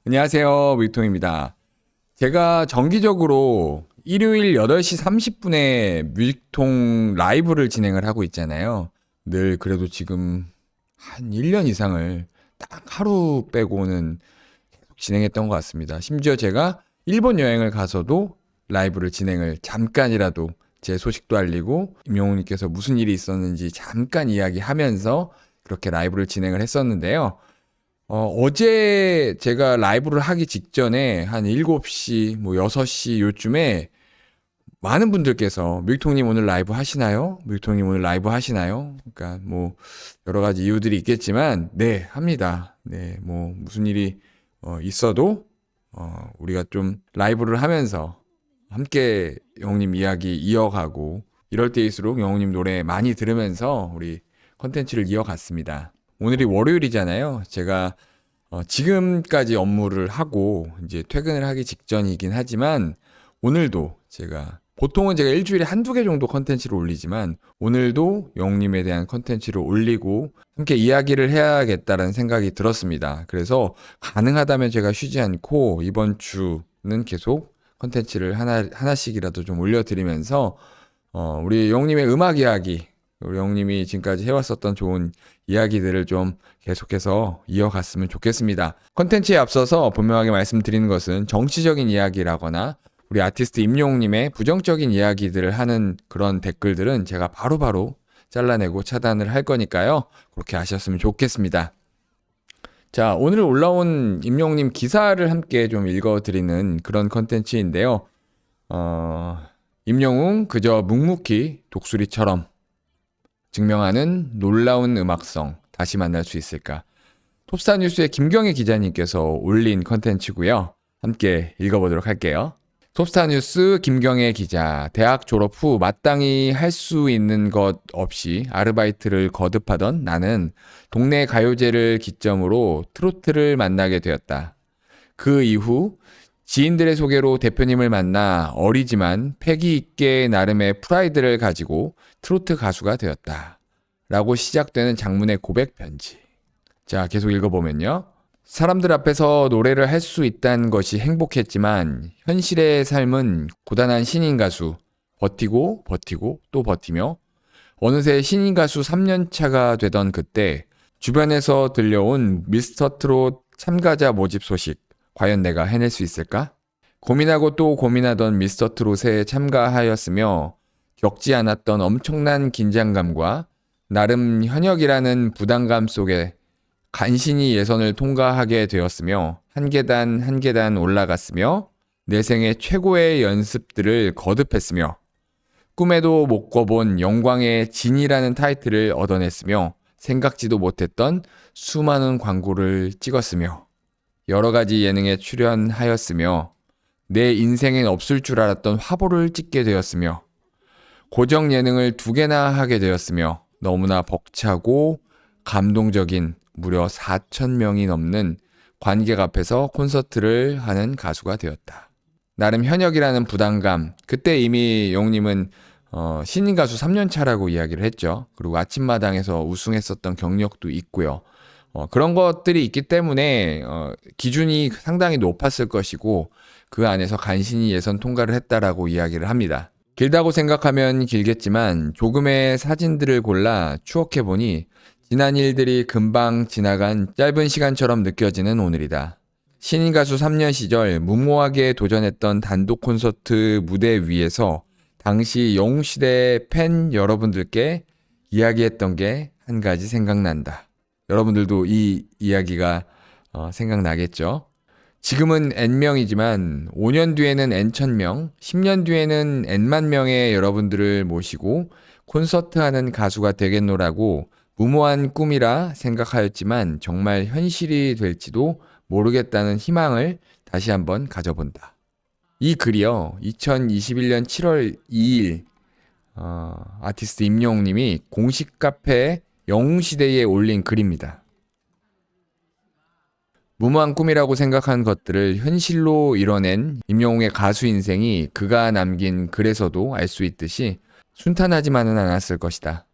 안녕하세요. 뮤직통입니다. 제가 정기적으로 일요일 8시 30분에 뮤직통 라이브를 진행을 하고 있잖아요. 늘 그래도 지금 한 1년 이상을 딱 하루 빼고는 계속 진행했던 것 같습니다. 심지어 제가 일본 여행을 가서도 라이브를 진행을 잠깐이라도 제 소식도 알리고 임영웅님께서 무슨 일이 있었는지 잠깐 이야기하면서 그렇게 라이브를 진행을 했었는데요. 어제 제가 라이브를 하기 직전에 한 7시, 6시 요쯤에 많은 분들께서 뮤직통님 오늘 라이브 하시나요? 뮤직통님 오늘 라이브 하시나요? 그러니까 뭐 여러 가지 이유들이 있겠지만 네, 합니다. 네, 뭐 무슨 일이 있어도 우리가 좀 라이브를 하면서 함께 영웅님 이야기 이어가고 이럴 때일수록 영웅님 노래 많이 들으면서 우리 컨텐츠를 이어갔습니다. 오늘이 월요일이잖아요. 제가 지금까지 업무를 하고 이제 퇴근을 하기 직전이긴 하지만 오늘도 보통은 제가 일주일에 한두 개 정도 컨텐츠를 올리지만 오늘도 영웅님에 대한 컨텐츠를 올리고 함께 이야기를 해야겠다라는 생각이 들었습니다. 그래서 가능하다면 제가 쉬지 않고 이번 주는 계속 컨텐츠를 하나씩이라도 좀 올려드리면서 우리 영웅님의 음악 이야기, 우리 영웅님이 지금까지 해왔었던 좋은 이야기들을 좀 계속해서 이어갔으면 좋겠습니다. 컨텐츠에 앞서서 분명하게 말씀드리는 것은 정치적인 이야기라거나 우리 아티스트 임영웅님의 부정적인 이야기들을 하는 그런 댓글들은 제가 바로바로 잘라내고 차단을 할 거니까요. 그렇게 하셨으면 좋겠습니다. 자, 오늘 올라온 임영웅님 기사를 함께 좀 읽어드리는 그런 컨텐츠인데요. 임영웅 그저 묵묵히 독수리처럼 증명하는 놀라운 음악성 다시 만날 수 있을까? 톱스타뉴스의 김경애 기자님께서 올린 컨텐츠고요. 함께 읽어보도록 할게요. 톱스타뉴스 김경애 기자, 대학 졸업 후 마땅히 할 수 있는 것 없이 아르바이트를 거듭하던 나는 동네 가요제를 기점으로 트로트를 만나게 되었다. 그 이후 지인들의 소개로 대표님을 만나 어리지만 패기 있게 나름의 프라이드를 가지고 트로트 가수가 되었다. 라고 시작되는 장문의 고백 편지. 자, 계속 읽어보면요. 사람들 앞에서 노래를 할 수 있다는 것이 행복했지만 현실의 삶은 고단한 신인 가수. 버티고 버티고 또 버티며 어느새 신인 가수 3년 차가 되던 그때 주변에서 들려온 미스터 트롯 참가자 모집 소식. 과연 내가 해낼 수 있을까? 고민하고 또 고민하던 미스터 트롯에 참가하였으며 겪지 않았던 엄청난 긴장감과 나름 현역이라는 부담감 속에 간신히 예선을 통과하게 되었으며 한 계단 한 계단 올라갔으며 내 생애 최고의 연습들을 거듭했으며 꿈에도 못 꿔본 영광의 진이라는 타이틀을 얻어냈으며 생각지도 못했던 수많은 광고를 찍었으며 여러 가지 예능에 출연하였으며 내 인생엔 없을 줄 알았던 화보를 찍게 되었으며 고정 예능을 2개나 하게 되었으며 너무나 벅차고 감동적인 무려 4,000명이 넘는 관객 앞에서 콘서트를 하는 가수가 되었다. 나름 현역이라는 부담감, 그때 이미 영웅님은 신인 가수 3년 차라고 이야기를 했죠. 그리고 아침마당에서 우승했었던 경력도 있고요. 그런 것들이 있기 때문에 기준이 상당히 높았을 것이고 그 안에서 간신히 예선 통과를 했다라고 이야기를 합니다. 길다고 생각하면 길겠지만 조금의 사진들을 골라 추억해보니 지난 일들이 금방 지나간 짧은 시간처럼 느껴지는 오늘이다. 신인 가수 3년 시절 무모하게 도전했던 단독 콘서트 무대 위에서 당시 영웅시대 팬 여러분들께 이야기했던 게 한 가지 생각난다. 여러분들도 이 이야기가 생각나겠죠? 지금은 N명이지만 5년 뒤에는 N천명, 10년 뒤에는 N만 명의 여러분들을 모시고 콘서트하는 가수가 되겠노라고 무모한 꿈이라 생각하였지만 정말 현실이 될지도 모르겠다는 희망을 다시 한번 가져본다. 이 글이요. 2021년 7월 2일 아티스트 임영웅님이 공식 카페 영웅시대에 올린 글입니다. 무모한 꿈이라고 생각한 것들을 현실로 이뤄낸 임영웅의 가수 인생이 그가 남긴 글에서도 알 수 있듯이 순탄하지만은 않았을 것이다.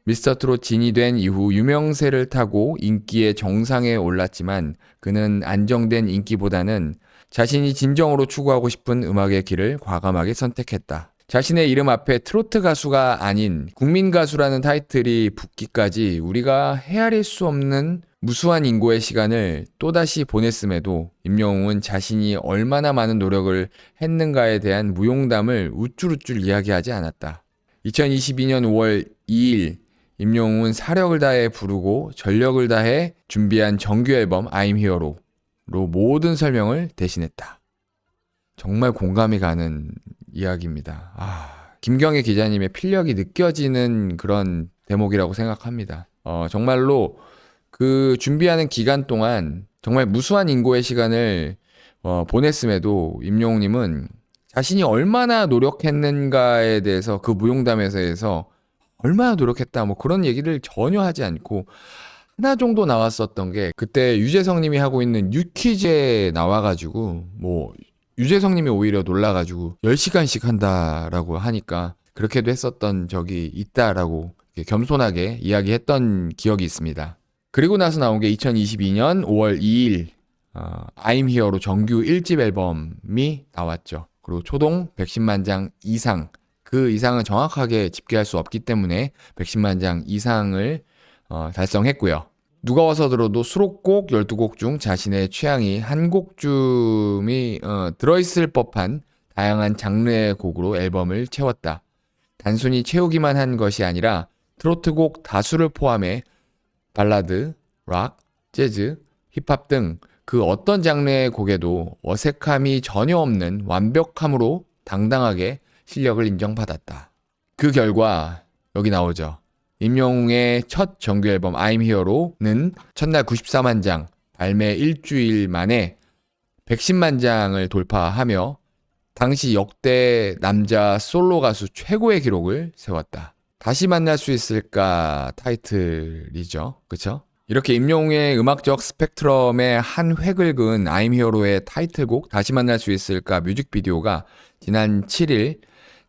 미스터트롯 진이 된 이후 유명세를 타고 인기의 정상에 올랐지만 그는 안정된 인기보다는 자신이 진정으로 추구하고 싶은 음악의 길을 과감하게 선택했다. 자신의 이름 앞에 트로트 가수가 아닌 국민 가수라는 타이틀이 붙기까지 우리가 헤아릴 수 없는 무수한 인고의 시간을 또다시 보냈음에도 임영웅은 자신이 얼마나 많은 노력을 했는가에 대한 무용담을 우쭐우쭐 이야기하지 않았다. 2022년 5월 2일 임영웅은 사력을 다해 부르고 전력을 다해 준비한 정규 앨범 I'm Hero로 모든 설명을 대신했다. 정말 공감이 가는 이야기입니다. 김경애 기자님의 필력이 느껴지는 그런 대목이라고 생각합니다. 정말로 그 준비하는 기간 동안 정말 무수한 인고의 시간을 보냈음에도 임영웅님은 자신이 얼마나 노력했는가에 대해서 그 무용담에서 얼마나 노력했다 뭐 그런 얘기를 전혀 하지 않고 하나 정도 나왔었던 게 그때 유재석님이 하고 있는 유퀴즈에 나와가지고 뭐 유재석님이 오히려 놀라가지고 10시간씩 한다라고 하니까 그렇게도 했었던 적이 있다라고 겸손하게 이야기했던 기억이 있습니다. 그리고 나서 나온 게 2022년 5월 2일 I'm Here로 정규 1집 앨범이 나왔죠. 그리고 초동 110만 장 이상, 그 이상은 정확하게 집계할 수 없기 때문에 110만 장 이상을 달성했고요. 누가 와서 들어도 수록곡 12곡 중 자신의 취향이 한 곡쯤이 들어있을 법한 다양한 장르의 곡으로 앨범을 채웠다. 단순히 채우기만 한 것이 아니라 트로트곡 다수를 포함해 발라드, 락, 재즈, 힙합 등 그 어떤 장르의 곡에도 어색함이 전혀 없는 완벽함으로 당당하게 실력을 인정받았다. 그 결과 여기 나오죠. 임영웅의 첫 정규 앨범 I'm Here로는 첫날 94만 장, 발매 일주일 만에 110만 장을 돌파하며 당시 역대 남자 솔로 가수 최고의 기록을 세웠다. 다시 만날 수 있을까 타이틀이죠. 그쵸? 이렇게 임영웅의 음악적 스펙트럼의 한 획을 그은 I'm Here로의 타이틀곡 다시 만날 수 있을까 뮤직비디오가 지난 7일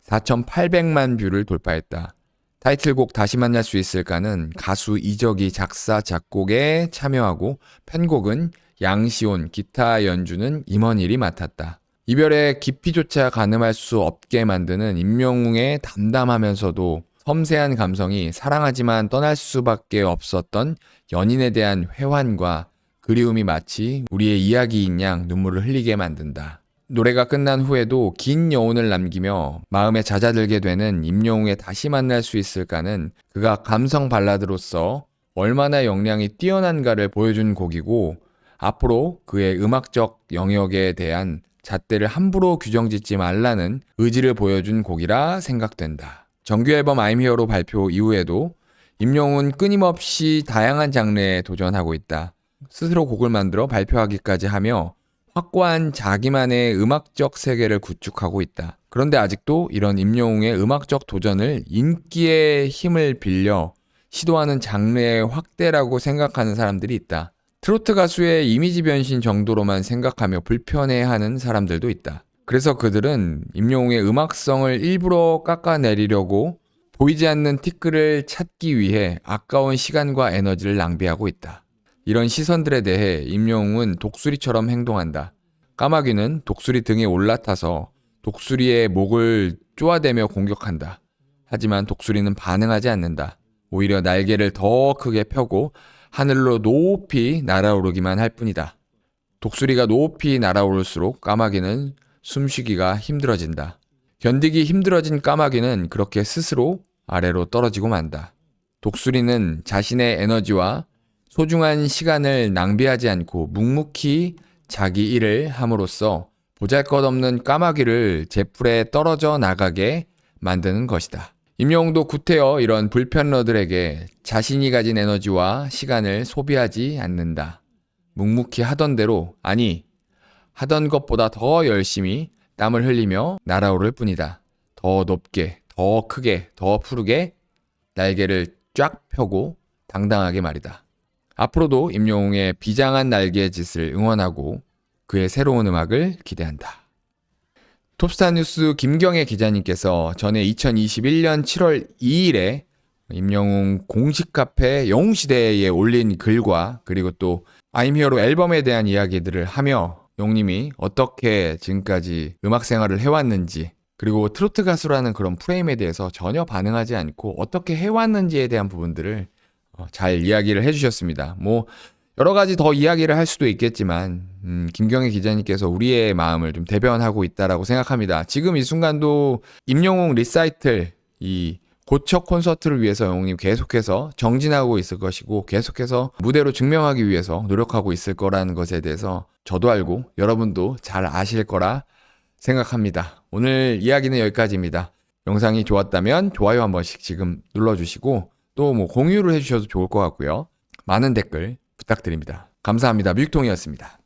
4,800만 뷰를 돌파했다. 타이틀곡 다시 만날 수 있을까는 가수 이적이 작사, 작곡에 참여하고 편곡은 양시온, 기타 연주는 임원일이 맡았다. 이별의 깊이조차 가늠할 수 없게 만드는 임영웅의 담담하면서도 섬세한 감성이 사랑하지만 떠날 수밖에 없었던 연인에 대한 회환과 그리움이 마치 우리의 이야기인 양 눈물을 흘리게 만든다. 노래가 끝난 후에도 긴 여운을 남기며 마음에 잦아들게 되는 임영웅의 다시 만날 수 있을까는 그가 감성 발라드로서 얼마나 역량이 뛰어난가를 보여준 곡이고 앞으로 그의 음악적 영역에 대한 잣대를 함부로 규정짓지 말라는 의지를 보여준 곡이라 생각된다. 정규 앨범 I'm Here로 발표 이후에도 임영웅은 끊임없이 다양한 장르에 도전하고 있다. 스스로 곡을 만들어 발표하기까지 하며 확고한 자기만의 음악적 세계를 구축하고 있다. 그런데 아직도 이런 임영웅의 음악적 도전을 인기의 힘을 빌려 시도하는 장르의 확대라고 생각하는 사람들이 있다. 트로트 가수의 이미지 변신 정도로만 생각하며 불편해하는 사람들도 있다. 그래서 그들은 임영웅의 음악성을 일부러 깎아내리려고 보이지 않는 티끌을 찾기 위해 아까운 시간과 에너지를 낭비하고 있다. 이런 시선들에 대해 임영웅은 독수리처럼 행동한다. 까마귀는 독수리 등에 올라타서 독수리의 목을 쪼아대며 공격한다. 하지만 독수리는 반응하지 않는다. 오히려 날개를 더 크게 펴고 하늘로 높이 날아오르기만 할 뿐이다. 독수리가 높이 날아오를수록 까마귀는 숨쉬기가 힘들어진다. 견디기 힘들어진 까마귀는 그렇게 스스로 아래로 떨어지고 만다. 독수리는 자신의 에너지와 소중한 시간을 낭비하지 않고 묵묵히 자기 일을 함으로써 보잘것없는 까마귀를 제풀에 떨어져 나가게 만드는 것이다. 임영웅도 구태여 이런 불편러들에게 자신이 가진 에너지와 시간을 소비하지 않는다. 묵묵히 하던 대로, 아니 하던 것보다 더 열심히 땀을 흘리며 날아오를 뿐이다. 더 높게, 더 크게, 더 푸르게 날개를 쫙 펴고 당당하게 말이다. 앞으로도 임영웅의 비장한 날개의 짓을 응원하고 그의 새로운 음악을 기대한다. 톱스타뉴스 김경애 기자님께서 전에 2021년 7월 2일에 임영웅 공식 카페 영웅시대에 올린 글과 그리고 또 I'm Hero로 앨범에 대한 이야기들을 하며 용님이 어떻게 지금까지 음악 생활을 해왔는지 그리고 트로트 가수라는 그런 프레임에 대해서 전혀 반응하지 않고 어떻게 해왔는지에 대한 부분들을 잘 이야기를 해주셨습니다. 뭐 여러 가지 더 이야기를 할 수도 있겠지만 김경애 기자님께서 우리의 마음을 좀 대변하고 있다라고 생각합니다. 지금 이 순간도 임영웅 리사이틀 이 고척 콘서트를 위해서 영웅님 계속해서 정진하고 있을 것이고 계속해서 무대로 증명하기 위해서 노력하고 있을 거라는 것에 대해서 저도 알고 여러분도 잘 아실 거라 생각합니다. 오늘 이야기는 여기까지입니다. 영상이 좋았다면 좋아요 한 번씩 지금 눌러주시고 또 뭐 공유를 해주셔도 좋을 것 같고요. 많은 댓글 부탁드립니다. 감사합니다. 뮤직통이었습니다.